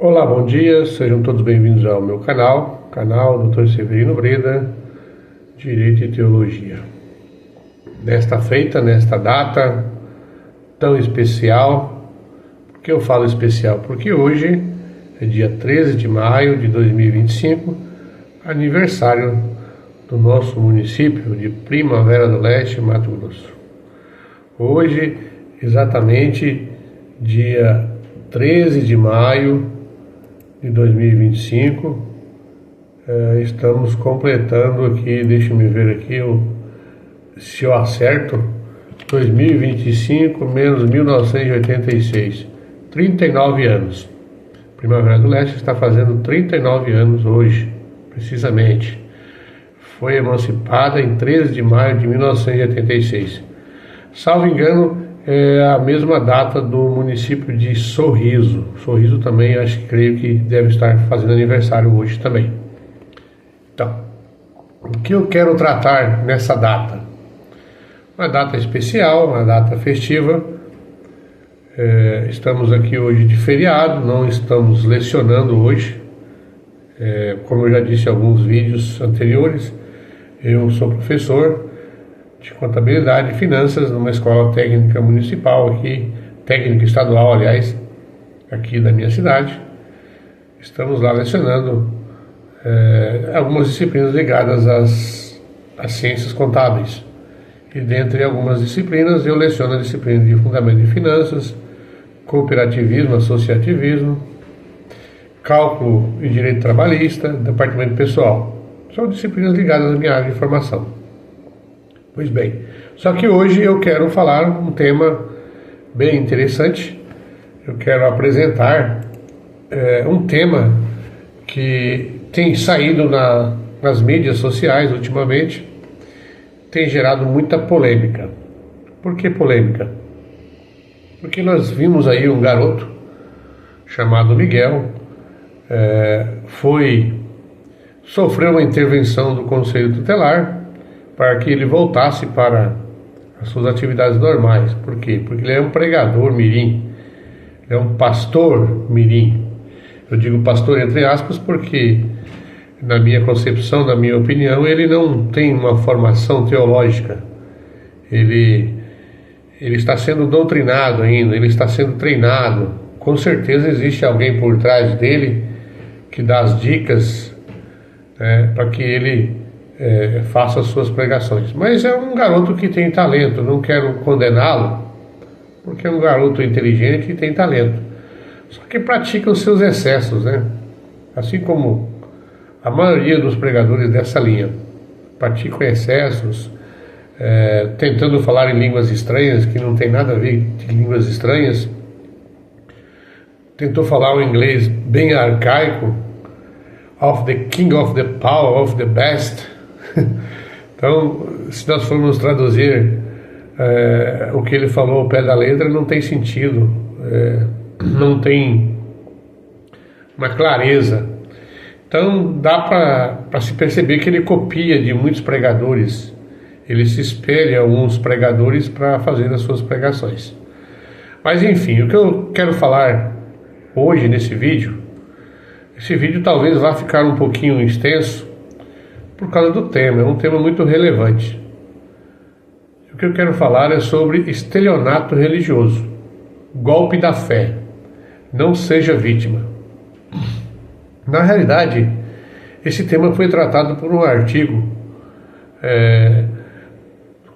Olá, bom dia, sejam todos bem-vindos ao meu canal Dr. Severino Breda, Direito e Teologia. Nesta feita, nesta data tão especial, por que eu falo especial? Porque hoje é dia 13 de maio de 2025, aniversário do nosso município de Primavera do Leste, Mato Grosso. Hoje, exatamente dia 13 de maio de 2025, estamos completando aqui, deixa eu ver aqui, se eu acerto, 2025 menos 1986, 39 anos. Primavera do Leste está fazendo 39 anos hoje, precisamente. Foi emancipada em 13 de maio de 1986. Salvo engano, é a mesma data do município de Sorriso. Sorriso também, creio que deve estar fazendo aniversário hoje também. Então, o que eu quero tratar nessa data? Uma data especial, uma data festiva. Estamos aqui hoje de feriado, não estamos lecionando hoje. Como eu já disse em alguns vídeos anteriores, eu sou professor de contabilidade e finanças numa escola técnica municipal aqui, técnica estadual, aliás, aqui da minha cidade. Estamos lá lecionando algumas disciplinas ligadas às ciências contábeis. E dentre algumas disciplinas eu leciono a disciplina de fundamento de finanças, cooperativismo, associativismo, cálculo e direito trabalhista, departamento pessoal. São disciplinas ligadas à minha área de formação. Pois bem, só que hoje eu quero falar um tema bem interessante. Eu quero apresentar um tema que tem saído nas mídias sociais ultimamente, tem gerado muita polêmica. Por que polêmica? Porque nós vimos aí um garoto chamado Miguel, sofreu uma intervenção do Conselho Tutelar para que ele voltasse para as suas atividades normais. Por quê? Porque ele é um pregador mirim, ele é um pastor mirim. Eu digo pastor entre aspas porque, na minha concepção, na minha opinião, ele não tem uma formação teológica. Ele está sendo doutrinado ainda, ele está sendo treinado. Com certeza existe alguém por trás dele que dá as dicas para que ele faça as suas pregações. Mas é um garoto que tem talento, não quero condená-lo, porque é um garoto inteligente e tem talento. Só que pratica os seus excessos, né? Assim como a maioria dos pregadores dessa linha praticam excessos, tentando falar em línguas estranhas, que não tem nada a ver com línguas estranhas. Tentou falar um inglês bem arcaico, of the king, of the power, of the best. Então, se nós formos traduzir o que ele falou ao pé da letra, não tem sentido, não tem uma clareza. Então, dá para se perceber que ele copia de muitos pregadores, ele se espelha em alguns pregadores para fazer as suas pregações. Mas enfim, o que eu quero falar hoje nesse vídeo, esse vídeo talvez vá ficar um pouquinho extenso, por causa do tema, é um tema muito relevante. O que eu quero falar é sobre estelionato religioso, golpe da fé, não seja vítima. Na realidade, esse tema foi tratado por um artigo,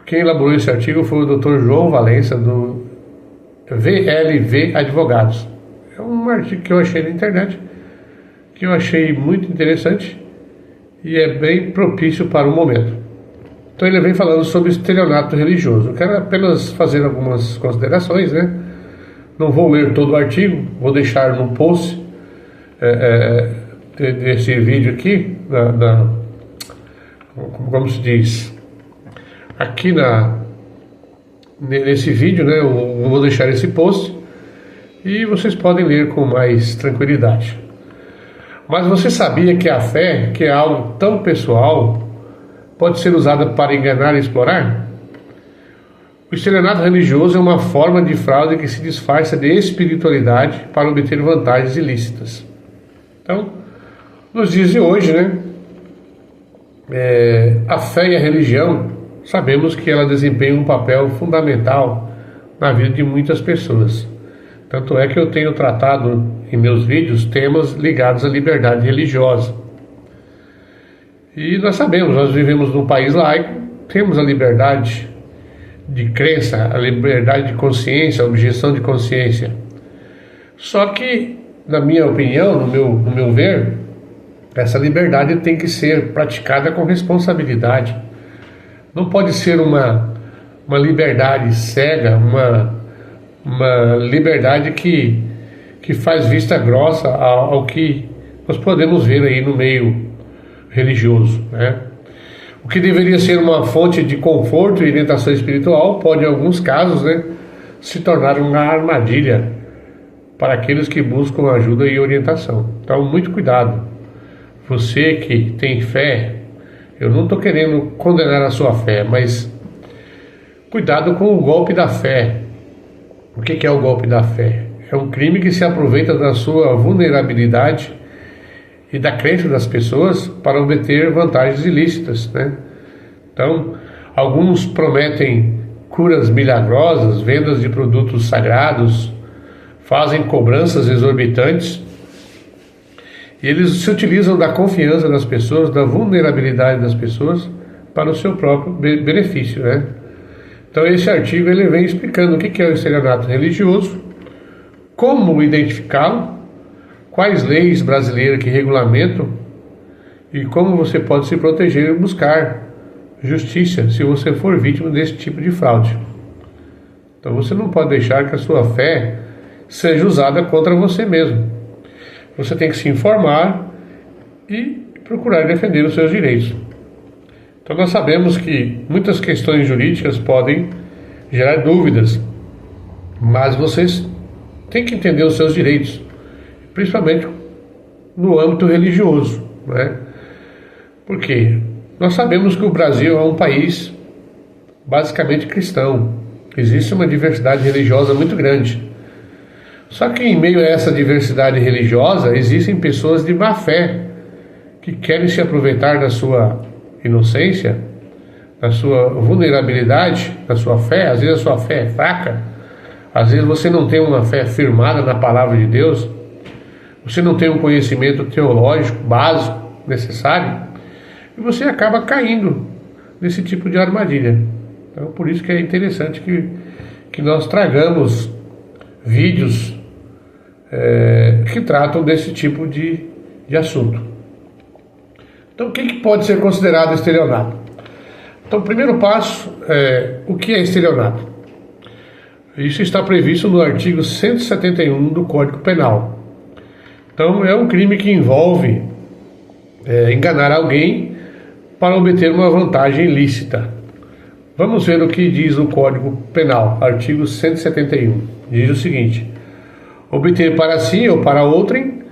quem elaborou esse artigo foi o Dr. João Valença, do VLV Advogados. É um artigo que eu achei na internet, que eu achei muito interessante, e é bem propício para o momento. Então ele vem falando sobre estelionato religioso. Eu quero apenas fazer algumas considerações, né? Não vou ler todo o artigo, vou deixar no post desse vídeo aqui, como se diz, aqui nesse vídeo, né? Eu vou deixar esse post e vocês podem ler com mais tranquilidade. Mas você sabia que a fé, que é algo tão pessoal, pode ser usada para enganar e explorar? O estelionato religioso é uma forma de fraude que se disfarça de espiritualidade para obter vantagens ilícitas. Então, nos dias de hoje, né, a fé e a religião, sabemos que ela desempenha um papel fundamental na vida de muitas pessoas. Tanto é que eu tenho tratado em meus vídeos temas ligados à liberdade religiosa. E nós sabemos, nós vivemos num país laico, temos a liberdade de crença, a liberdade de consciência, a objeção de consciência. Só que, na minha opinião, no meu ver, essa liberdade tem que ser praticada com responsabilidade. Não pode ser uma liberdade cega, uma liberdade que faz vista grossa ao que nós podemos ver aí no meio religioso, né? O que deveria ser uma fonte de conforto e orientação espiritual pode, em alguns casos, né, se tornar uma armadilha para aqueles que buscam ajuda e orientação. Então, muito cuidado. Você que tem fé, eu não estou querendo condenar a sua fé, mas cuidado com o golpe da fé. O que é o golpe da fé? É um crime que se aproveita da sua vulnerabilidade e da crença das pessoas para obter vantagens ilícitas, né? Então, alguns prometem curas milagrosas, vendas de produtos sagrados, fazem cobranças exorbitantes, e eles se utilizam da confiança das pessoas, da vulnerabilidade das pessoas para o seu próprio benefício, né? Então esse artigo ele vem explicando o que é o estelionato religioso, como identificá-lo, quais leis brasileiras que regulamentam e como você pode se proteger e buscar justiça se você for vítima desse tipo de fraude. Então você não pode deixar que a sua fé seja usada contra você mesmo. Você tem que se informar e procurar defender os seus direitos. Então nós sabemos que muitas questões jurídicas podem gerar dúvidas, mas vocês têm que entender os seus direitos, principalmente no âmbito religioso, né? Porque nós sabemos que o Brasil é um país basicamente cristão. Existe uma diversidade religiosa muito grande. Só que em meio a essa diversidade religiosa existem pessoas de má fé que querem se aproveitar da sua inocência, da sua vulnerabilidade, da sua fé. Às vezes a sua fé é fraca, às vezes você não tem uma fé firmada na palavra de Deus, você não tem um conhecimento teológico básico necessário, e você acaba caindo nesse tipo de armadilha. Então por isso que é interessante que nós tragamos vídeos que tratam desse tipo de assunto. Então o que pode ser considerado estelionato? Então o primeiro passo é o que é estelionato? Isso está previsto no artigo 171 do Código Penal. Então é um crime que envolve enganar alguém para obter uma vantagem ilícita. Vamos ver o que diz o Código Penal, artigo 171. Diz o seguinte: obter para si ou para outrem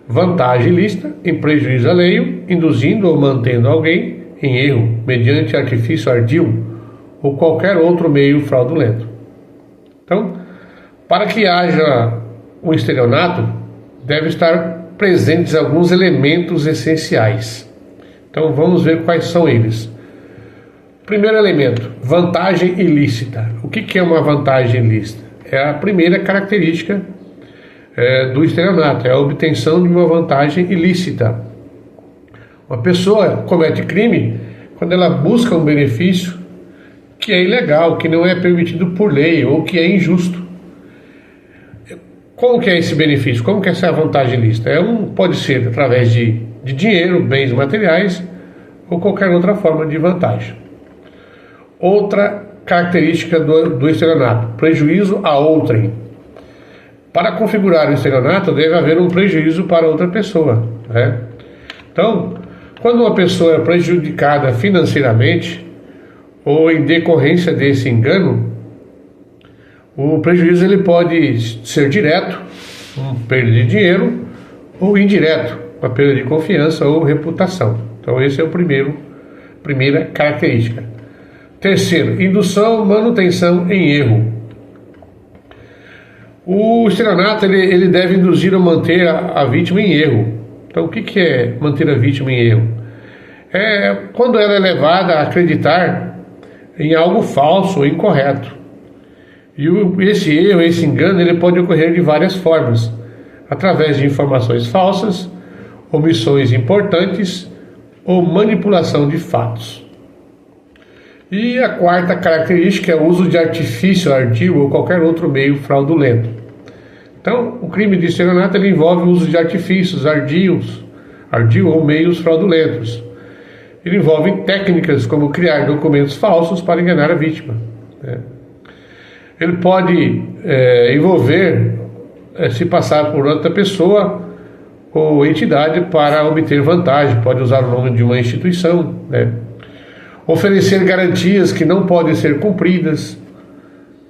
vantagem ilícita em prejuízo alheio, induzindo ou mantendo alguém em erro, mediante artifício ardil ou qualquer outro meio fraudulento. Então, para que haja um estelionato, deve estar presentes alguns elementos essenciais. Então, vamos ver quais são eles. Primeiro elemento, vantagem ilícita. O que é uma vantagem ilícita? É a primeira característica do estelionato, é a obtenção de uma vantagem ilícita. Uma pessoa comete crime quando ela busca um benefício que é ilegal, que não é permitido por lei ou que é injusto. Como que é esse benefício? Como que é essa vantagem ilícita? Pode ser através de dinheiro, bens materiais ou qualquer outra forma de vantagem. Outra característica do estelionato, prejuízo a outrem. Para configurar o estelionato, deve haver um prejuízo para outra pessoa, né? Então, quando uma pessoa é prejudicada financeiramente ou em decorrência desse engano, o prejuízo ele pode ser direto, uma perda de dinheiro, ou indireto, uma perda de confiança ou reputação. Então, esse é o primeira característica. Terceiro, indução, manutenção em erro. O estelionato ele deve induzir ou manter a vítima em erro. Então, o que é manter a vítima em erro? É quando ela é levada a acreditar em algo falso ou incorreto. E esse erro, esse engano, ele pode ocorrer de várias formas, através de informações falsas, omissões importantes ou manipulação de fatos. E a quarta característica é o uso de artifício, ardil ou qualquer outro meio fraudulento. Então, o crime de estelionato ele envolve o uso de artifícios, ardil ou meios fraudulentos. Ele envolve técnicas como criar documentos falsos para enganar a vítima, né? Ele pode envolver se passar por outra pessoa ou entidade para obter vantagem, pode usar o nome de uma instituição, né? Oferecer garantias que não podem ser cumpridas,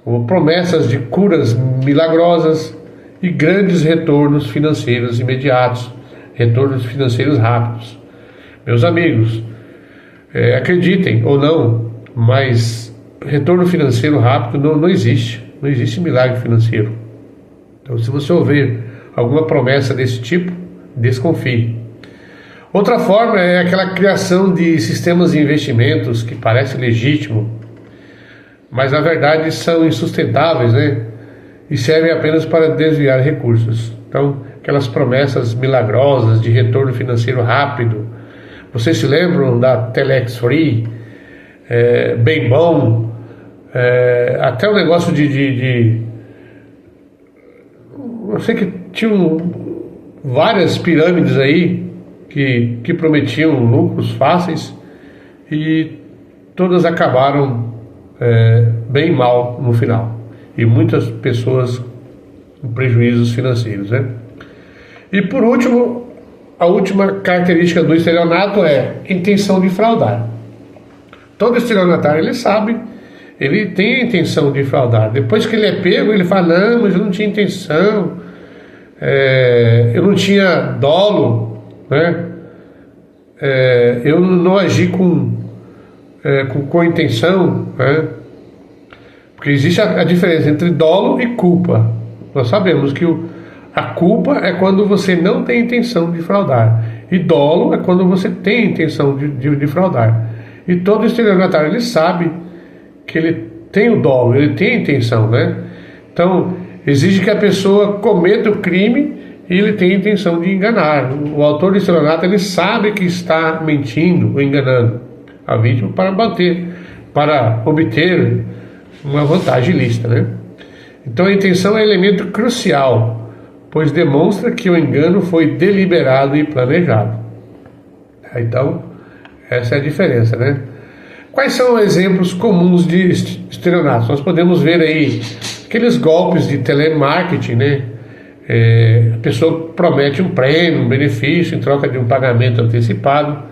ou promessas de curas milagrosas e grandes retornos financeiros imediatos, retornos financeiros rápidos. Meus amigos, acreditem ou não, mas retorno financeiro rápido não existe. Não existe milagre financeiro. Então, se você ouvir alguma promessa desse tipo, desconfie. Outra forma é aquela criação de sistemas de investimentos que parece legítimo, mas na verdade são insustentáveis, né? E servem apenas para desviar recursos. Então, aquelas promessas milagrosas de retorno financeiro rápido. Vocês se lembram da Telex Free, Bem Bom, até o negócio eu sei que tinham várias pirâmides aí que prometiam lucros fáceis e todas acabaram bem mal no final. E muitas pessoas com prejuízos financeiros, né? E por último, a última característica do estelionato é intenção de fraudar. Todo estelionatário, ele sabe, ele tem a intenção de fraudar. Depois que ele é pego, ele fala, não, mas eu não tinha intenção, eu não tinha dolo, né? Eu não agi com intenção, né? Porque existe a diferença entre dolo e culpa. Nós sabemos que a culpa é quando você não tem intenção de fraudar. E dolo é quando você tem intenção de fraudar. E todo estelionatário, ele sabe que ele tem o dolo, ele tem a intenção, né? Então, exige que a pessoa cometa o crime e ele tem a intenção de enganar. O autor do estelionato, ele sabe que está mentindo ou enganando a vítima para obter uma vantagem ilícita, né? Então a intenção é elemento crucial, pois demonstra que o engano foi deliberado e planejado. Então, essa é a diferença, né? Quais são exemplos comuns de estelionato? Nós podemos ver aí aqueles golpes de telemarketing, né? A pessoa promete um prêmio, um benefício em troca de um pagamento antecipado.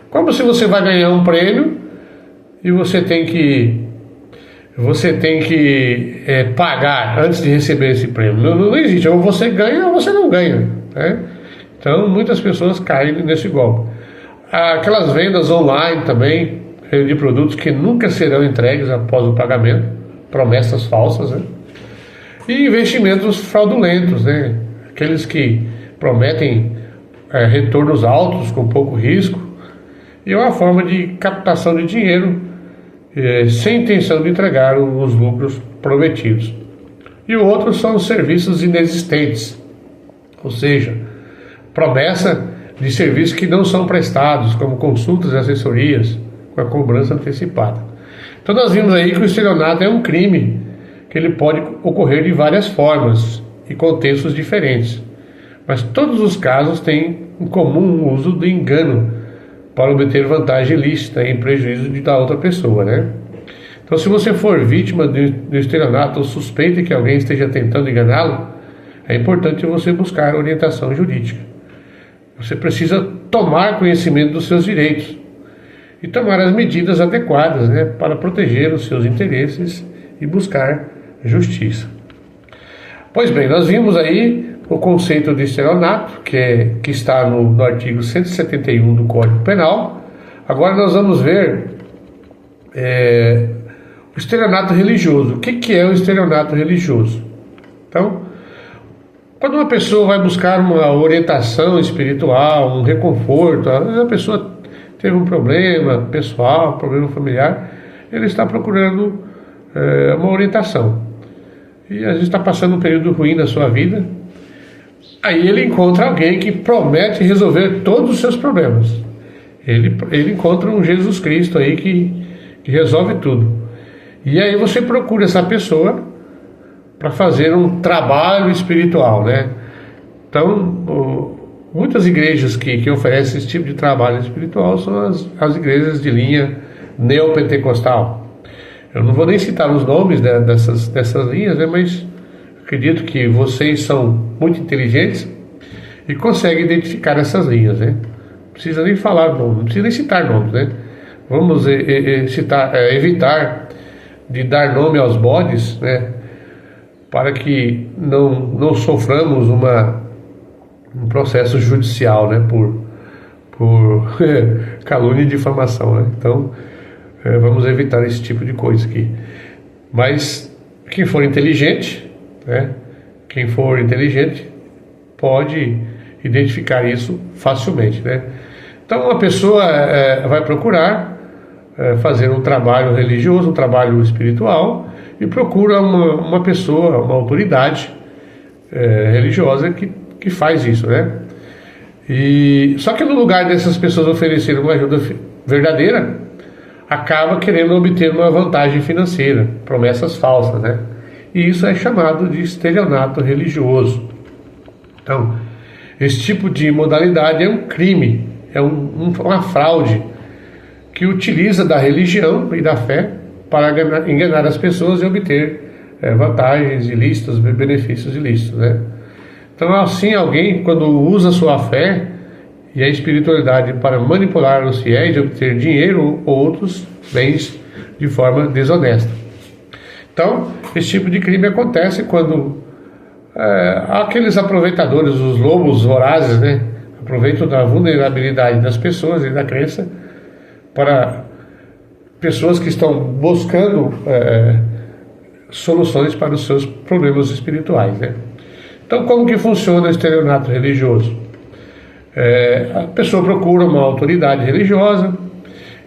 Como se você vai ganhar um prêmio e você tem que pagar antes de receber esse prêmio. Não existe, ou você ganha ou você não ganha, né? Então muitas pessoas caem nesse golpe. Aquelas vendas online também de produtos que nunca serão entregues após o pagamento, promessas falsas, né? E investimentos fraudulentos, né? Aqueles que prometem retornos altos com pouco risco, e é uma forma de captação de dinheiro sem intenção de entregar os lucros prometidos. E o outro são os serviços inexistentes, ou seja, promessa de serviços que não são prestados, como consultas e assessorias, com a cobrança antecipada. Então nós vimos aí que o estelionato é um crime que ele pode ocorrer de várias formas e contextos diferentes, mas todos os casos têm em comum o uso do engano para obter vantagem ilícita em prejuízo da outra pessoa, né? Então, se você for vítima do estelionato ou suspeita que alguém esteja tentando enganá-lo, é importante você buscar orientação jurídica. Você precisa tomar conhecimento dos seus direitos e tomar as medidas adequadas, né, para proteger os seus interesses e buscar justiça. Pois bem, nós vimos aí o conceito de estelionato, que está no artigo 171 do Código Penal. Agora nós vamos ver o estelionato religioso. O que é o estelionato religioso? Então, Quando uma pessoa vai buscar uma orientação espiritual, um reconforto, a pessoa teve um problema pessoal, um problema familiar, ele está procurando uma orientação. E às vezes está passando um período ruim na sua vida, aí ele encontra alguém que promete resolver todos os seus problemas. Ele encontra um Jesus Cristo aí que resolve tudo. E aí você procura essa pessoa para fazer um trabalho espiritual, né? Então, muitas igrejas que oferecem esse tipo de trabalho espiritual são as igrejas de linha neopentecostal. Eu não vou nem citar os nomes dessas linhas, né? Mas acredito que vocês são muito inteligentes e conseguem identificar essas linhas, né? Não precisa nem falar nomes, não precisa nem citar nomes, né? Vamos evitar de dar nome aos bodes, né? Para que não soframos um processo judicial, né? Por calúnia e difamação, né? Então, vamos evitar esse tipo de coisa aqui. Mas quem for inteligente, né? Quem for inteligente pode identificar isso facilmente, né? Então, uma pessoa vai procurar fazer um trabalho religioso, um trabalho espiritual, e procura uma pessoa, uma autoridade religiosa que faz isso, né? Só que no lugar dessas pessoas oferecerem uma ajuda verdadeira, acaba querendo obter uma vantagem financeira, promessas falsas, né? E isso é chamado de estelionato religioso. Então, esse tipo de modalidade é um crime, é uma fraude que utiliza da religião e da fé para enganar as pessoas e obter vantagens ilícitas, benefícios ilícitos, né? Então, assim, alguém, quando usa sua fé e a espiritualidade para manipular os fiéis e obter dinheiro ou outros bens de forma desonesta. Então, esse tipo de crime acontece quando aqueles aproveitadores, os lobos vorazes, né, aproveitam da vulnerabilidade das pessoas e da crença para pessoas que estão buscando soluções para os seus problemas espirituais, né? Então, como que funciona o estelionato religioso? A pessoa procura uma autoridade religiosa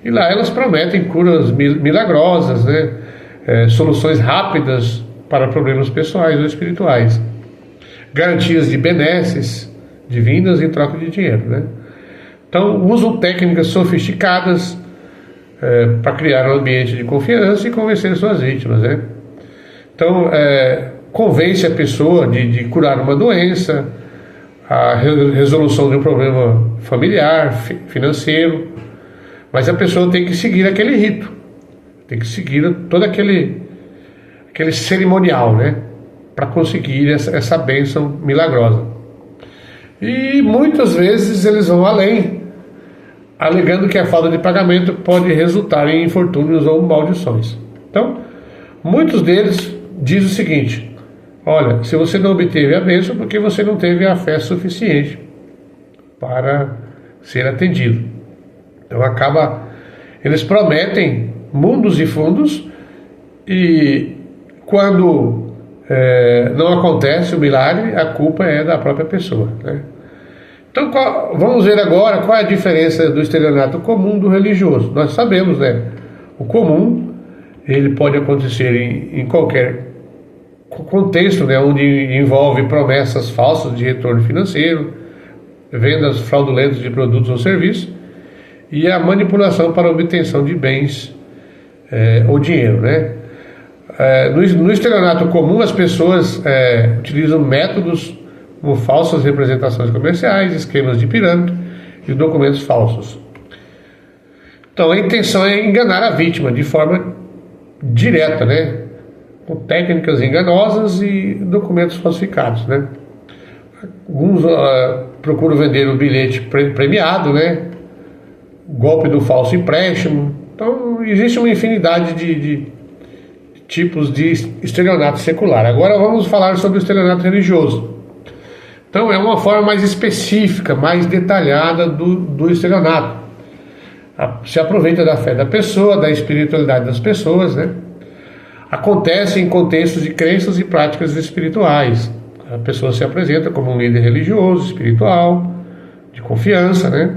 e lá elas prometem curas milagrosas, né? Soluções rápidas para problemas pessoais ou espirituais, garantias de benesses divinas em troca de dinheiro, né? Então, usam técnicas sofisticadas para criar um ambiente de confiança e convencer suas vítimas, né? Então, convence a pessoa de curar uma doença, a resolução de um problema familiar, financeiro, mas a pessoa tem que seguir aquele rito, tem que seguir todo aquele cerimonial, né? Para conseguir essa bênção milagrosa. E muitas vezes eles vão além, alegando que a falta de pagamento pode resultar em infortúnios ou maldições. Então, muitos deles dizem o seguinte: olha, se você não obteve a bênção, porque você não teve a fé suficiente para ser atendido. Então eles prometem mundos e fundos, e quando não acontece o milagre, a culpa é da própria pessoa, né? Então, vamos ver agora qual é a diferença do estelionato comum do religioso. Nós sabemos, né? O comum, ele pode acontecer em qualquer contexto, né? Onde envolve promessas falsas de retorno financeiro, vendas fraudulentas de produtos ou serviços e a manipulação para a obtenção de bens ou dinheiro, né? No estelionato comum, as pessoas utilizam métodos como falsas representações comerciais, esquemas de pirâmide e documentos falsos. Então, a intenção é enganar a vítima de forma direta, né? Com técnicas enganosas e documentos falsificados, né? Alguns procuram vender o bilhete premiado, né? Golpe do falso empréstimo. Então, existe uma infinidade de tipos de estelionato secular. Agora vamos falar sobre o estelionato religioso. Então, é uma forma mais específica, mais detalhada do estelionato. Se aproveita da fé da pessoa, da espiritualidade das pessoas, né? Acontece em contextos de crenças e práticas espirituais. A pessoa se apresenta como um líder religioso, espiritual, de confiança, né?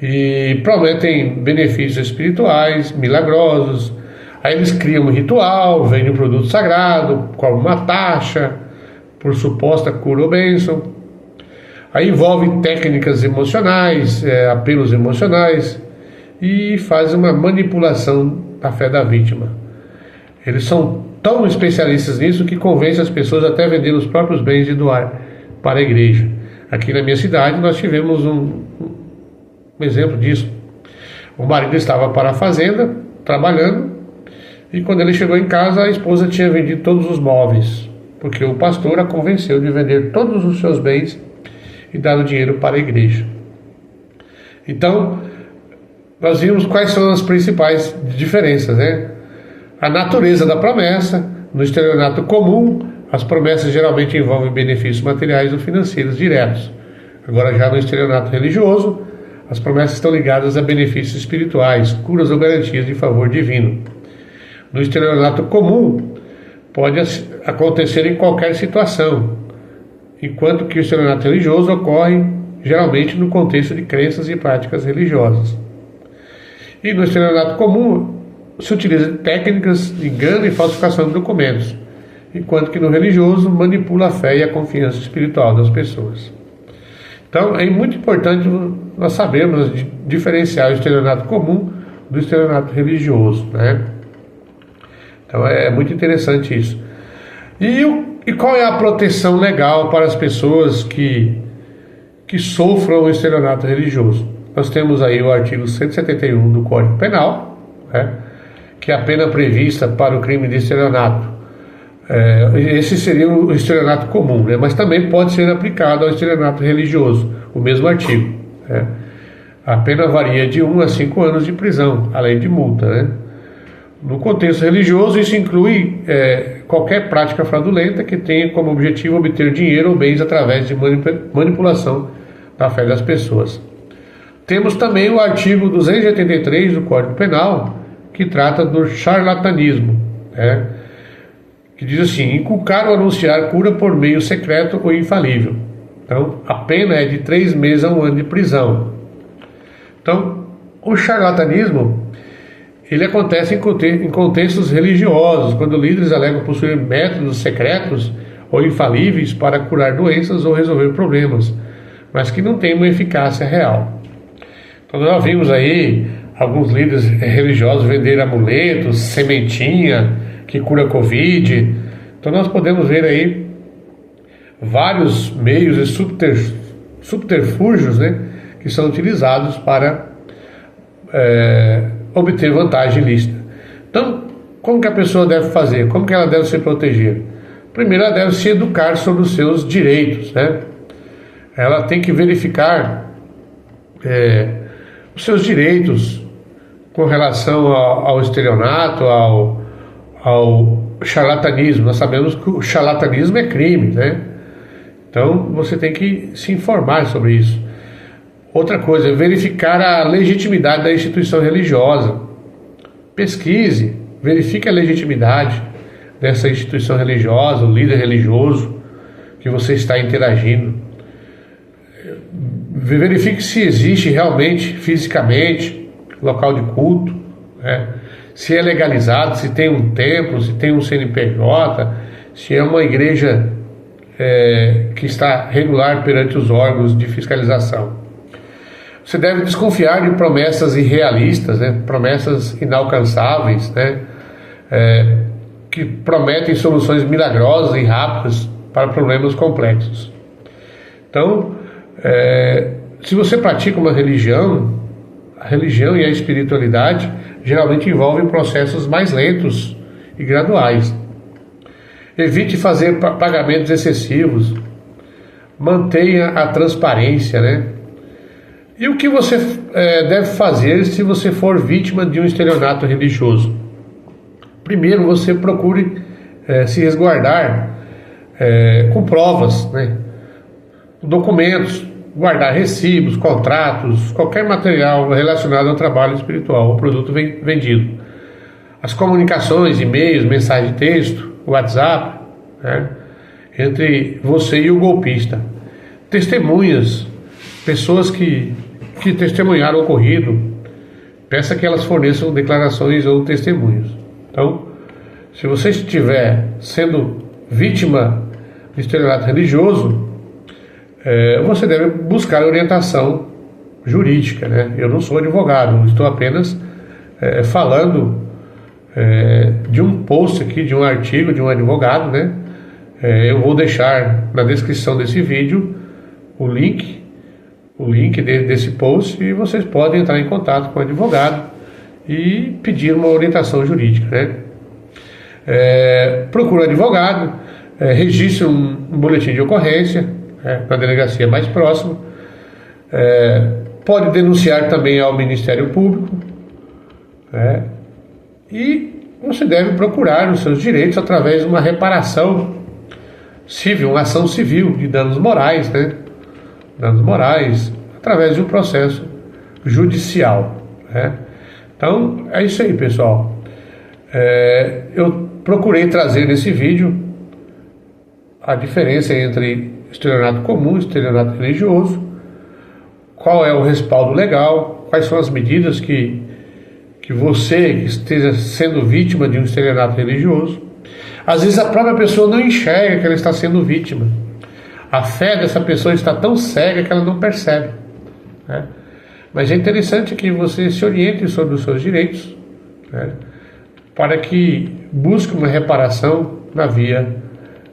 E prometem benefícios espirituais, milagrosos. Aí eles criam um ritual, vendem um produto sagrado, cobram uma taxa por suposta cura ou bênção. Aí envolve técnicas emocionais, apelos emocionais e faz uma manipulação da fé da vítima. Eles são tão especialistas nisso que convencem as pessoas até a vender os próprios bens e doar para a igreja. Aqui na minha cidade nós tivemos um exemplo disso. O marido estava para a fazenda, trabalhando, e quando ele chegou em casa, a esposa tinha vendido todos os móveis, porque o pastor a convenceu de vender todos os seus bens e dar o dinheiro para a igreja. Então, nós vimos quais são as principais diferenças, né? A natureza da promessa. No estelionato comum, as promessas geralmente envolvem benefícios materiais ou financeiros diretos. Agora, já no estelionato religioso, as promessas estão ligadas a benefícios espirituais, curas ou garantias de favor divino. No estelionato comum, pode acontecer em qualquer situação, enquanto que o estelionato religioso ocorre geralmente no contexto de crenças e práticas religiosas. E no estelionato comum, se utiliza técnicas de engano e falsificação de documentos, enquanto que no religioso manipula a fé e a confiança espiritual das pessoas. Então é muito importante nós sabermos diferenciar o estelionato comum do estelionato religioso, né? Então é muito interessante isso. E qual é a proteção legal para as pessoas que sofram o estelionato religioso? Nós temos aí o artigo 171 do Código Penal, né, que é a pena prevista para o crime de estelionato. Esse seria o estelionato comum, né, mas também pode ser aplicado ao estelionato religioso, o mesmo artigo, né. A pena varia de 1 a 5 anos de prisão, além de multa, né. No contexto religioso, isso inclui qualquer prática fraudulenta que tenha como objetivo obter dinheiro ou bens através de manipulação da fé das pessoas. Temos também o artigo 283 do Código Penal, que trata do charlatanismo, né? Que diz assim: inculcar ou anunciar cura por meio secreto ou infalível. Então, a pena é de 3 meses a 1 ano de prisão. Então, o charlatanismo, ele acontece em contextos religiosos, quando líderes alegam possuir métodos secretos ou infalíveis para curar doenças ou resolver problemas, mas que não têm uma eficácia real. Então nós vimos aí alguns líderes religiosos vender amuletos, sementinha que cura Covid. Então nós podemos ver aí vários meios e subterfúgios, né, que são utilizados para obter vantagem ilícita. Então, como que a pessoa deve fazer? Como que ela deve se proteger? Primeiro, ela deve se educar sobre os seus direitos, né? Ela tem que verificar os seus direitos com relação ao estelionato, ao charlatanismo. Nós sabemos que o charlatanismo é crime, né? Então você tem que se informar sobre isso. Outra coisa é verificar a legitimidade da instituição religiosa. Pesquise, verifique a legitimidade dessa instituição religiosa, o líder religioso que você está interagindo. Verifique se existe realmente, fisicamente, local de culto, né? Se é legalizado, se tem um templo, se tem um CNPJ, se é uma igreja que está regular perante os órgãos de fiscalização. Você deve desconfiar de promessas irrealistas, né? Promessas inalcançáveis, né? Que prometem soluções milagrosas e rápidas para problemas complexos. Então, se você pratica uma religião, a religião e a espiritualidade geralmente envolvem processos mais lentos e graduais. Evite fazer pagamentos excessivos. Mantenha a transparência, né? E o que você deve fazer se você for vítima de um estelionato religioso? Primeiro, você procure se resguardar com provas, né? Documentos, guardar recibos, contratos, qualquer material relacionado ao trabalho espiritual ou produto vendido. As comunicações, e-mails, mensagem de texto, WhatsApp, né? entre você e o golpista. Testemunhas, pessoas que testemunharam o ocorrido, peça que elas forneçam declarações ou testemunhos. Então, se você estiver sendo vítima de estelionato religioso, você deve buscar orientação jurídica, né? Eu não sou advogado, estou apenas falando de um post aqui, de um artigo de um advogado, né? Eu vou deixar na descrição desse vídeo o link desse post, e vocês podem entrar em contato com o advogado e pedir uma orientação jurídica, né? Procure um advogado, registre um boletim de ocorrência na delegacia mais próxima, pode denunciar também ao Ministério Público, e você deve procurar os seus direitos através de uma reparação civil, uma ação civil de danos morais, né? Danos morais, através de um processo judicial, né? Então, é isso aí, pessoal. Eu procurei trazer nesse vídeo a diferença entre estelionato comum e estelionato religioso, qual é o respaldo legal, quais são as medidas que você que esteja sendo vítima de um estelionato religioso. Às vezes a própria pessoa não enxerga que ela está sendo vítima. A fé dessa pessoa está tão cega que ela não percebe, né? Mas é interessante que você se oriente sobre os seus direitos, né, para que busque uma reparação na via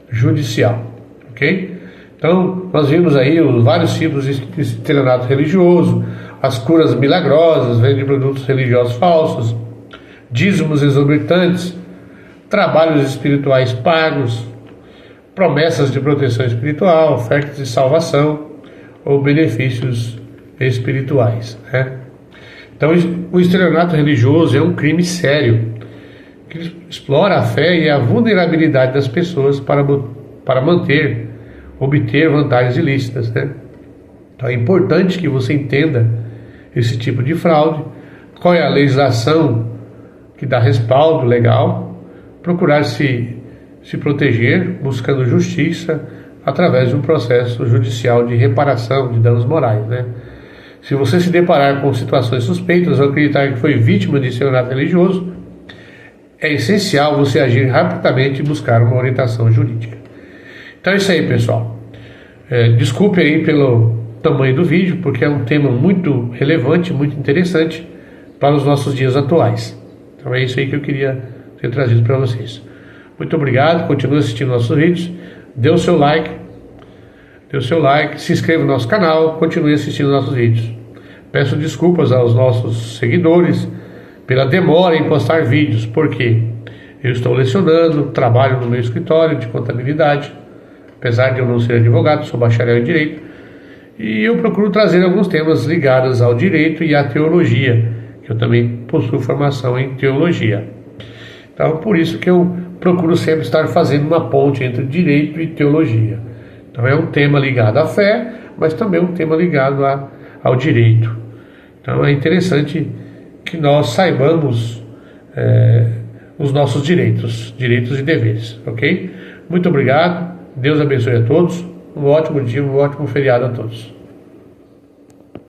judicial, ok? Então, nós vimos aí os vários tipos de estelionato religioso, as curas milagrosas, venda de produtos religiosos falsos, dízimos exorbitantes, trabalhos espirituais pagos, promessas de proteção espiritual, ofertas de salvação ou benefícios espirituais, né? Então, o estelionato religioso é um crime sério que explora a fé e a vulnerabilidade das pessoas para obter vantagens ilícitas, né? Então, é importante que você entenda esse tipo de fraude, qual é a legislação que dá respaldo legal, procurar se proteger, buscando justiça através de um processo judicial de reparação de danos morais, né? Se você se deparar com situações suspeitas ou acreditar que foi vítima de estelionato religioso, é essencial você agir rapidamente e buscar uma orientação jurídica. Então é isso aí, pessoal. Desculpe aí pelo tamanho do vídeo, porque é um tema muito relevante, muito interessante para os nossos dias atuais. Então é isso aí que eu queria ter trazido para vocês. Muito obrigado, continue assistindo nossos vídeos, dê o seu like, se inscreva no nosso canal, continue assistindo nossos vídeos. Peço desculpas aos nossos seguidores pela demora em postar vídeos, porque eu estou lecionando, trabalho no meu escritório de contabilidade, apesar de eu não ser advogado, sou bacharel em Direito, e eu procuro trazer alguns temas ligados ao Direito e à Teologia, que eu também possuo formação em Teologia. Então, por isso que eu procuro sempre estar fazendo uma ponte entre Direito e Teologia. Então, é um tema ligado à fé, mas também um tema ligado ao Direito. Então, é interessante que nós saibamos os nossos direitos e deveres, ok? Muito obrigado, Deus abençoe a todos, um ótimo dia, um ótimo feriado a todos.